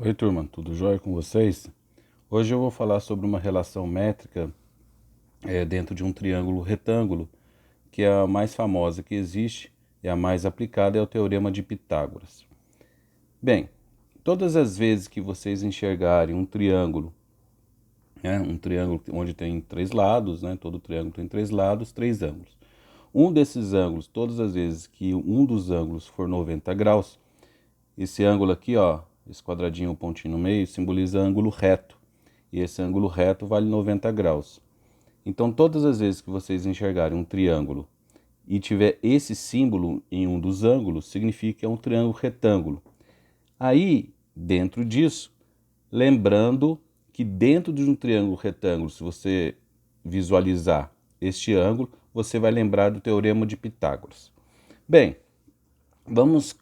Oi, turma, tudo jóia com vocês? Hoje eu vou falar sobre uma relação métrica dentro de um triângulo retângulo, que é a mais famosa que existe e a mais aplicada é o Teorema de Pitágoras. Bem, todas as vezes que vocês enxergarem um triângulo onde tem três lados, né, todo triângulo tem três lados, três ângulos. Um desses ângulos, todas as vezes que um dos ângulos for 90 graus, esse ângulo aqui, ó, esse quadradinho, o pontinho no meio, simboliza ângulo reto. E esse ângulo reto vale 90 graus. Então, todas as vezes que vocês enxergarem um triângulo e tiver esse símbolo em um dos ângulos, significa que é um triângulo retângulo. Aí, dentro disso, lembrando que dentro de um triângulo retângulo, se você visualizar este ângulo, você vai lembrar do Teorema de Pitágoras. Bem, vamos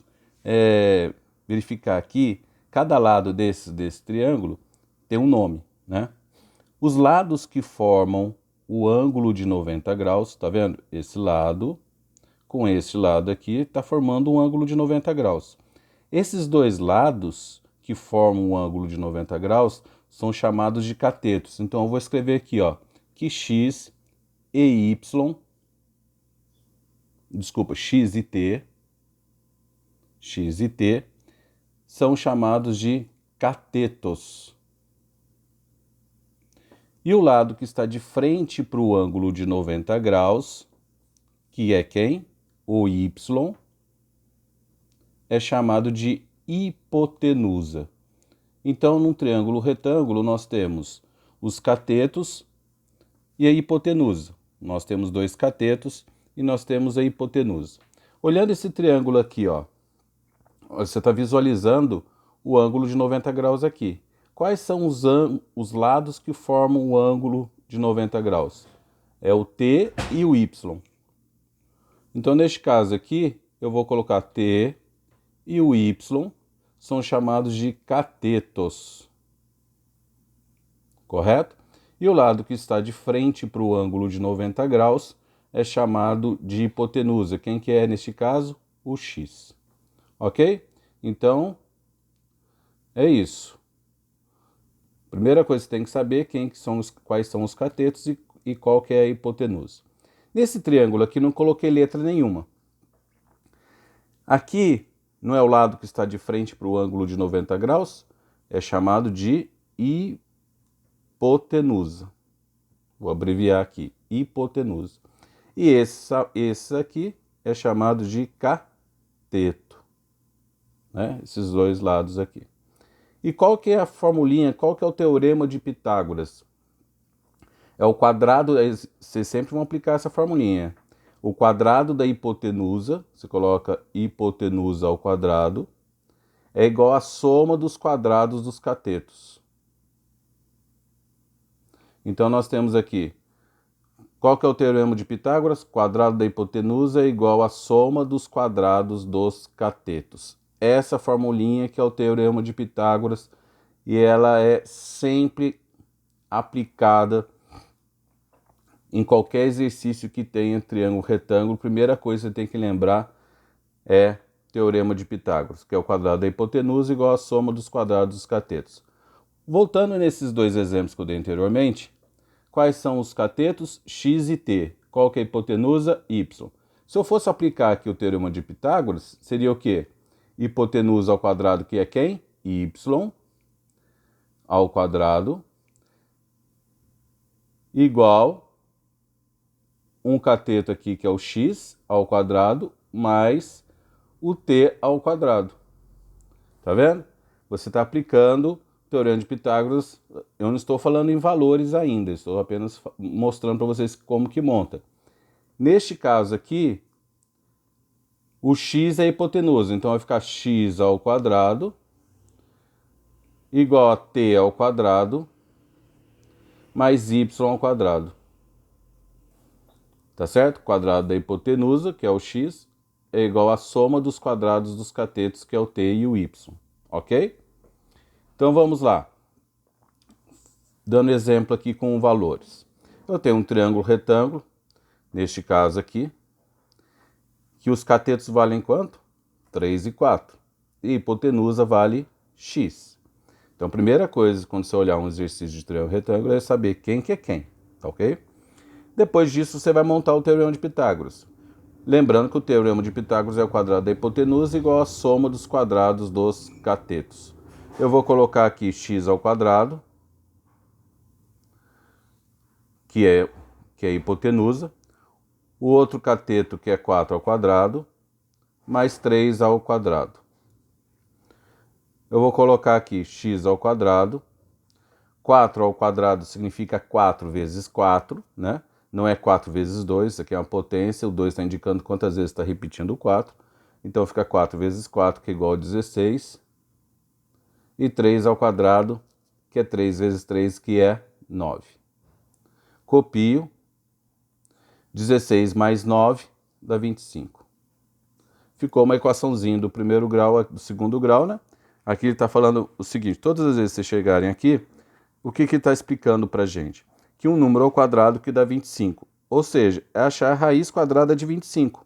verificar aqui, cada lado desse triângulo tem um nome, né? Os lados que formam o ângulo de 90 graus, tá vendo? Esse lado com esse lado aqui está formando um ângulo de 90 graus. Esses dois lados que formam um ângulo de 90 graus são chamados de catetos. Então eu vou escrever aqui, ó, que x e y, x e t são chamados de catetos. E o lado que está de frente para o ângulo de 90 graus, que é quem? O y, é chamado de hipotenusa. Então, num triângulo retângulo, nós temos os catetos e a hipotenusa. Nós temos dois catetos e nós temos a hipotenusa. Olhando esse triângulo aqui, ó, você está visualizando o ângulo de 90 graus aqui. Quais são os lados que formam o ângulo de 90 graus? É o T e o Y. Então, neste caso aqui, eu vou colocar T e o Y, são chamados de catetos. Correto? E o lado que está de frente para o ângulo de 90 graus é chamado de hipotenusa. Quem que é, neste caso? O X. Ok? Então, é isso. Primeira coisa que você tem que saber quais são os catetos e qual que é a hipotenusa. Nesse triângulo aqui não coloquei letra nenhuma. Aqui não é o lado que está de frente para o ângulo de 90 graus, é chamado de hipotenusa. Vou abreviar aqui, hipotenusa. E esse aqui é chamado de cateto, né? Esses dois lados aqui. E qual que é a formulinha, qual que é o teorema de Pitágoras? É o quadrado, vocês sempre vão aplicar essa formulinha. O quadrado da hipotenusa, você coloca hipotenusa ao quadrado, é igual à soma dos quadrados dos catetos. Então nós temos aqui, qual que é o teorema de Pitágoras? Quadrado da hipotenusa é igual à soma dos quadrados dos catetos. Essa formulinha que é o teorema de Pitágoras e ela é sempre aplicada em qualquer exercício que tenha triângulo retângulo. Primeira coisa que você tem que lembrar é teorema de Pitágoras, que é o quadrado da hipotenusa igual à soma dos quadrados dos catetos. Voltando nesses dois exemplos que eu dei anteriormente, quais são os catetos? X e t. Qual que é a hipotenusa? Y. Se eu fosse aplicar aqui o teorema de Pitágoras, seria o quê? Hipotenusa ao quadrado, que é quem? Y ao quadrado, igual um cateto aqui, que é o x ao quadrado, mais o t ao quadrado. Tá vendo? Você está aplicando o teorema de Pitágoras. Eu não estou falando em valores ainda, estou apenas mostrando para vocês como que monta. Neste caso aqui, o x é a hipotenusa, então vai ficar x ao quadrado igual a t ao quadrado mais y ao quadrado. Tá certo? O quadrado da hipotenusa, que é o x, é igual à soma dos quadrados dos catetos, que é o t e o y. Ok? Então vamos lá. Dando exemplo aqui com valores. Eu tenho um triângulo retângulo, neste caso aqui, que os catetos valem quanto? 3 e 4. E a hipotenusa vale x. Então, a primeira coisa, quando você olhar um exercício de triângulo retângulo, é saber quem que é quem, tá ok? Depois disso, você vai montar o teorema de Pitágoras. Lembrando que o teorema de Pitágoras é o quadrado da hipotenusa igual à soma dos quadrados dos catetos. Eu vou colocar aqui x ao quadrado, que é a hipotenusa, o outro cateto, que é 4 ao quadrado, mais 3 ao quadrado. Eu vou colocar aqui x ao quadrado. 4 ao quadrado significa 4 vezes 4, né? Não é 4 vezes 2, isso aqui é uma potência, o 2 está indicando quantas vezes está repetindo o 4. Então fica 4 vezes 4, que é igual a 16. E 3 ao quadrado, que é 3 vezes 3, que é 9. Copio. 16 mais 9 dá 25. Ficou uma equaçãozinha do primeiro grau, do segundo grau, né? Aqui ele está falando o seguinte, todas as vezes que vocês chegarem aqui, o que ele está explicando para a gente? Que um número ao quadrado que dá 25. Ou seja, é achar a raiz quadrada de 25.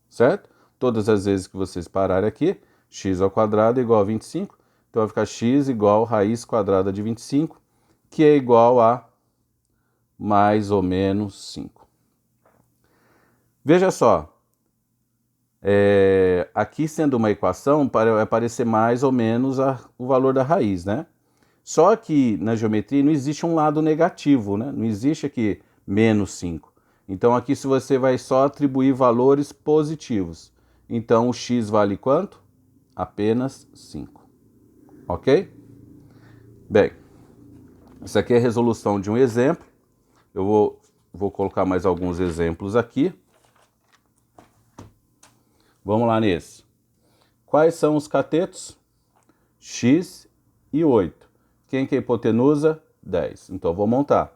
Certo? Todas as vezes que vocês pararem aqui, x ao quadrado é igual a 25. Então vai ficar x igual a raiz quadrada de 25, que é igual a mais ou menos 5. Veja só, aqui sendo uma equação, vai aparecer mais ou menos o valor da raiz, né? Só que na geometria não existe um lado negativo, né? Não existe aqui menos 5. Então aqui se você vai só atribuir valores positivos. Então o x vale quanto? Apenas 5. Ok? Bem, isso aqui é a resolução de um exemplo. Eu vou colocar mais alguns exemplos aqui. Vamos lá nesse. Quais são os catetos? X e 8. Quem que é hipotenusa? 10. Então, vou montar.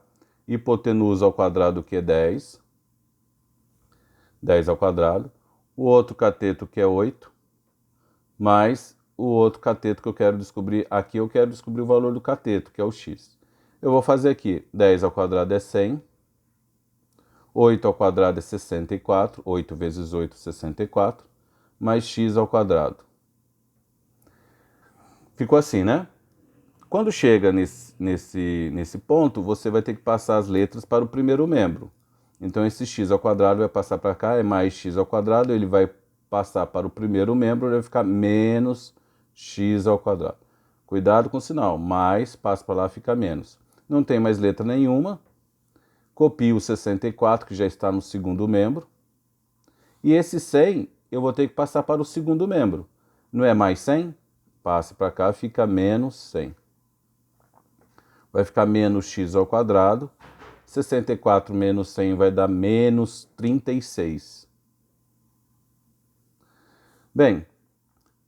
Hipotenusa ao quadrado, que é 10. 10 ao quadrado. O outro cateto, que é 8. Mais o outro cateto que eu quero descobrir. Aqui eu quero descobrir o valor do cateto, que é o x. Eu vou fazer aqui. 10 ao quadrado é 100. 8 ao quadrado é 64. 8 vezes 8, 64. Mais x ao quadrado. Ficou assim, né? Quando chega nesse ponto, você vai ter que passar as letras para o primeiro membro. Então, esse x ao quadrado vai passar para cá, é mais x ao quadrado, ele vai passar para o primeiro membro, ele vai ficar menos x ao quadrado. Cuidado com o sinal, mais, passa para lá, fica menos. Não tem mais letra nenhuma. Copio o 64, que já está no segundo membro. E esse 100, eu vou ter que passar para o segundo membro. Não é mais 100? Passe para cá, fica menos 100. Vai ficar menos x ao quadrado. 64 menos 100 vai dar menos 36. Bem,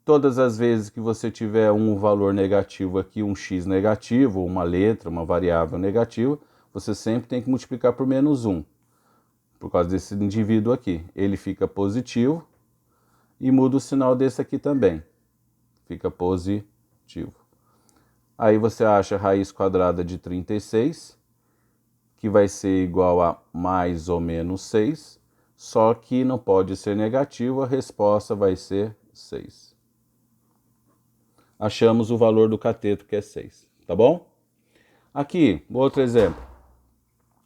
todas as vezes que você tiver um valor negativo aqui, um x negativo, uma letra, uma variável negativa, você sempre tem que multiplicar por menos 1. Por causa desse indivíduo aqui. Ele fica positivo e muda o sinal desse aqui também. Fica positivo. Aí você acha a raiz quadrada de 36, que vai ser igual a mais ou menos 6, só que não pode ser negativo, a resposta vai ser 6. Achamos o valor do cateto, que é 6, tá bom? Aqui, outro exemplo.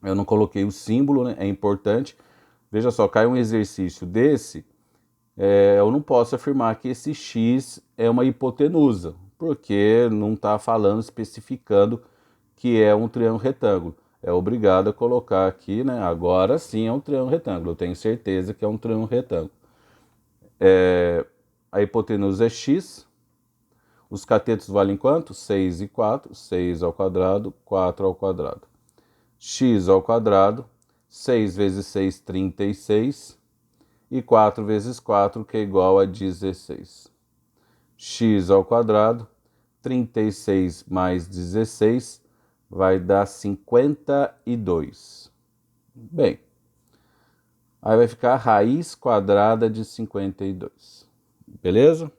Eu não coloquei o símbolo, né? É importante. Veja só, cai um exercício desse, eu não posso afirmar que esse x é uma hipotenusa, porque não está falando, especificando que é um triângulo retângulo. É obrigado a colocar aqui, né? Agora sim é um triângulo retângulo. Eu tenho certeza que é um triângulo retângulo. A hipotenusa é x. Os catetos valem quanto? 6 e 4. 6 ao quadrado, 4 ao quadrado. X ao quadrado. 6 vezes 6, 36. E 4 vezes 4, que é igual a 16. X ao quadrado. 36 mais 16 vai dar 52. Bem, aí vai ficar a raiz quadrada de 52. Beleza?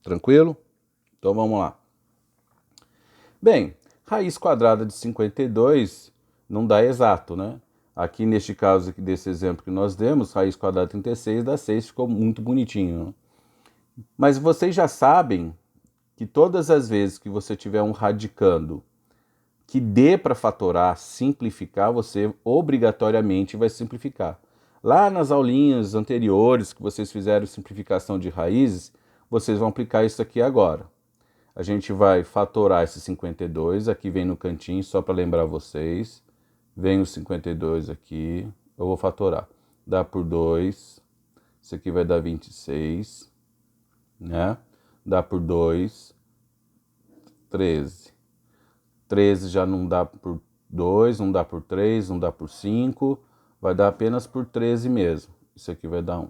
Tranquilo? Então vamos lá. Bem, raiz quadrada de 52 não dá exato, né? Aqui neste caso aqui desse exemplo que nós demos, raiz quadrada de 36 dá 6, ficou muito bonitinho, né? Mas vocês já sabem que todas as vezes que você tiver um radicando que dê para fatorar, simplificar, você obrigatoriamente vai simplificar. Lá nas aulinhas anteriores que vocês fizeram simplificação de raízes, vocês vão aplicar isso aqui agora. A gente vai fatorar esse 52, aqui vem no cantinho, só para lembrar vocês. Vem o 52 aqui, eu vou fatorar. Dá por 2, isso aqui vai dar 26, né? Dá por 2, 13. 13 já não dá por 2, não dá por 3, não dá por 5, vai dar apenas por 13 mesmo. Isso aqui vai dar 1.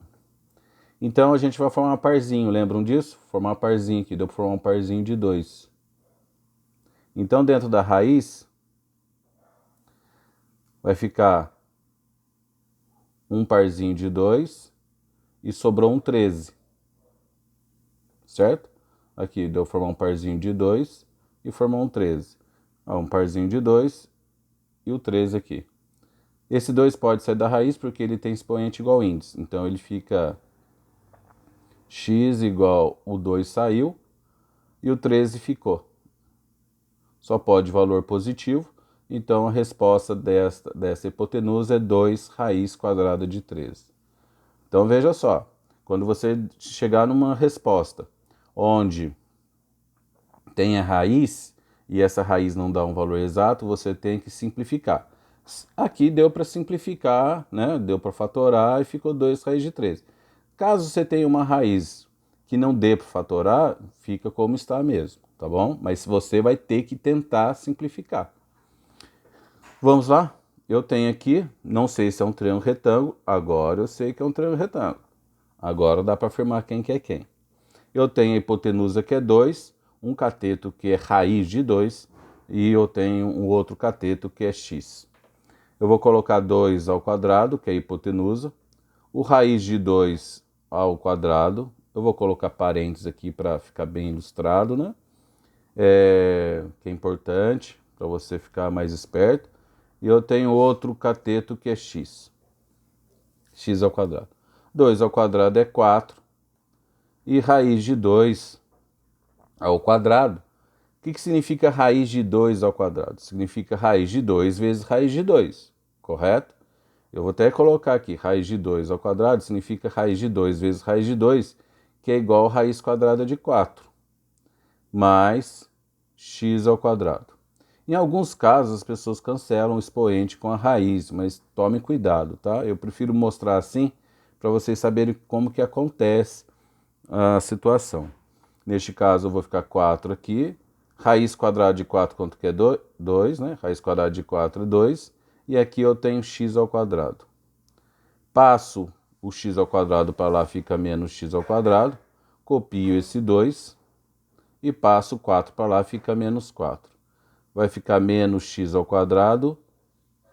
Então a gente vai formar um parzinho, lembram disso? Formar um parzinho aqui, deu para formar um parzinho de 2. Então dentro da raiz vai ficar um parzinho de 2 e sobrou um 13. Certo? Aqui deu para formar um parzinho de 2 e formar um 13. Um parzinho de 2 e o 13 aqui. Esse 2 pode sair da raiz porque ele tem expoente igual índice. Então ele fica x igual o 2 saiu e o 13 ficou. Só pode valor positivo. Então a resposta dessa hipotenusa é 2 raiz quadrada de 13. Então veja só, quando você chegar numa resposta onde tem a raiz e essa raiz não dá um valor exato, você tem que simplificar. Aqui deu para simplificar, né? Deu para fatorar e ficou 2 raiz de 13. Caso você tenha uma raiz que não dê para fatorar, fica como está mesmo, tá bom? Mas você vai ter que tentar simplificar. Vamos lá? Eu tenho aqui, não sei se é um triângulo retângulo, agora eu sei que é um triângulo retângulo. Agora dá para afirmar quem que é quem. Eu tenho a hipotenusa que é 2, um cateto que é raiz de 2 e eu tenho um outro cateto que é x. Eu vou colocar 2 ao quadrado, que é a hipotenusa, o raiz de 2 ao quadrado, eu vou colocar parênteses aqui para ficar bem ilustrado, né? Que é importante para você ficar mais esperto. E eu tenho outro cateto que é x. X ao quadrado. 2 ao quadrado é 4. E raiz de 2 ao quadrado. O que significa raiz de 2 ao quadrado? Significa raiz de 2 vezes raiz de 2, correto? Eu vou até colocar aqui, raiz de 2 ao quadrado significa raiz de 2 vezes raiz de 2, que é igual a raiz quadrada de 4, mais x ao quadrado. Em alguns casos, as pessoas cancelam o expoente com a raiz, mas tome cuidado, tá? Eu prefiro mostrar assim, para vocês saberem como que acontece a situação. Neste caso, eu vou ficar 4 aqui. Raiz quadrada de 4, quanto que é 2, né? Raiz quadrada de 4 é 2. E aqui eu tenho x ao quadrado. Passo o x ao quadrado para lá, fica menos x ao quadrado. Copio esse 2 e passo 4 para lá, fica menos 4. Vai ficar menos x ao quadrado.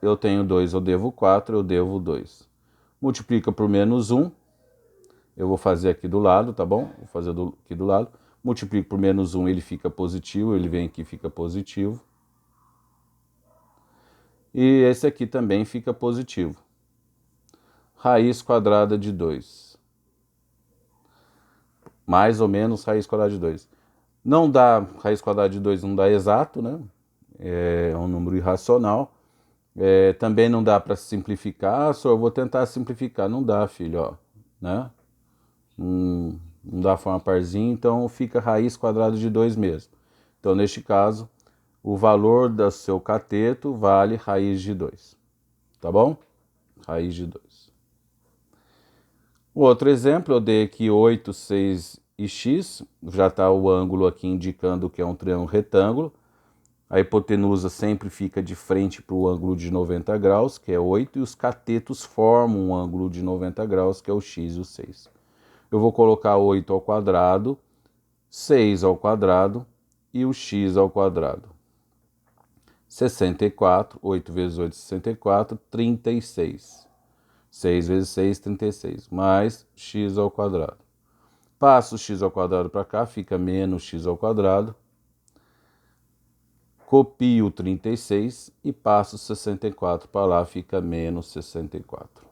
Eu tenho 2, eu devo 4, eu devo 2. Multiplica por menos 1. Eu vou fazer aqui do lado, tá bom? Vou fazer aqui do lado. Multiplico por menos 1, ele fica positivo. Ele vem aqui e fica positivo. E esse aqui também fica positivo. Raiz quadrada de 2. Mais ou menos raiz quadrada de 2. Não dá, raiz quadrada de 2 não dá exato, né? É um número irracional. Também não dá para simplificar. Só eu vou tentar simplificar. Não dá, filho, ó, né? Não dá forma parzinha, então fica raiz quadrada de 2 mesmo. Então, neste caso, o valor do seu cateto vale raiz de 2. Tá bom? Raiz de 2. O outro exemplo, eu dei aqui 8, 6 e x. Já está o ângulo aqui indicando que é um triângulo retângulo. A hipotenusa sempre fica de frente para o ângulo de 90 graus, que é 8, e os catetos formam um ângulo de 90 graus, que é o x e o 6. Eu vou colocar 8 ao quadrado, 6 ao quadrado e o x ao quadrado. 64, 8 vezes 8, 64, 36. 6 vezes 6, 36, mais x ao quadrado. Passo o x ao quadrado para cá, fica menos x ao quadrado. Copio o 36 e passo 64 para lá, fica menos 64.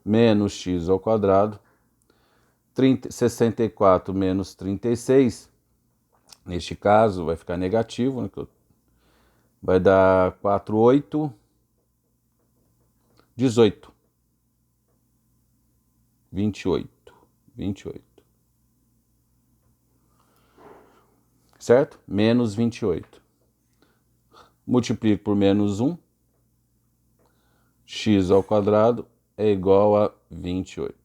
Menos x ao quadrado. 64 menos 36, neste caso vai ficar negativo, né? Vai dar 4, 8, 18, 28, 28. Certo? Menos 28. Multiplico por menos 1. X ao quadrado é igual a 28.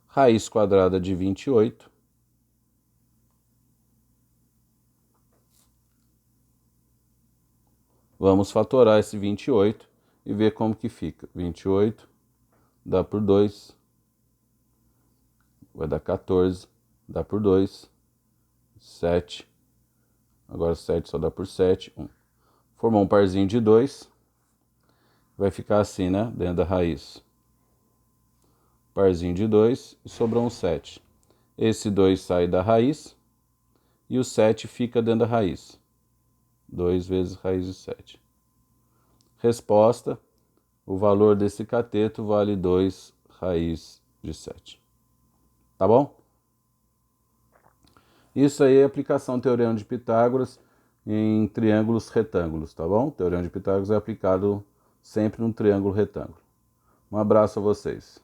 Raiz quadrada de 28. Vamos fatorar esse 28 e ver como que fica. 28 dá por 2. Vai dar 14. Dá por 2. 7. Agora 7 só dá por 7. 1. Formou um parzinho de 2. Vai ficar assim, né? Dentro da raiz. Parzinho de 2 e sobrou um 7. Esse 2 sai da raiz e o 7 fica dentro da raiz. 2 vezes raiz de 7. Resposta: o valor desse cateto vale 2 raiz de 7. Tá bom? Isso aí é aplicação do Teorema de Pitágoras em triângulos retângulos, tá bom? O Teorema de Pitágoras é aplicado sempre num triângulo retângulo. Um abraço a vocês.